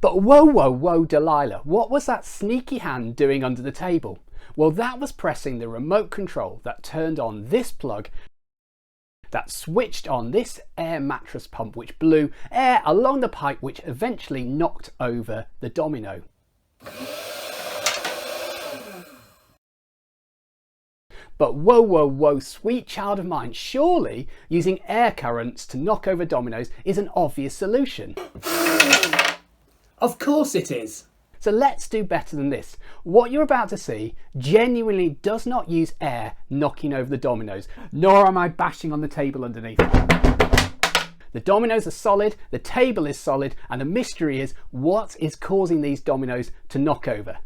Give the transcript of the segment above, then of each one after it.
But whoa, whoa, whoa, Delilah, what was that sneaky hand doing under the table? Well, that was pressing the remote control that turned on this plug that switched on this air mattress pump, which blew air along the pipe, which eventually knocked over the domino. But whoa, whoa, whoa, sweet child of mine, surely using air currents to knock over dominoes is an obvious solution. Of course it is. So let's do better than this. What you're about to see genuinely does not use air knocking over the dominoes, nor am I bashing on the table underneath. The dominoes are solid, the table is solid, and the mystery is what is causing these dominoes to knock over.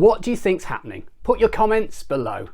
What do you think's happening? Put your comments below.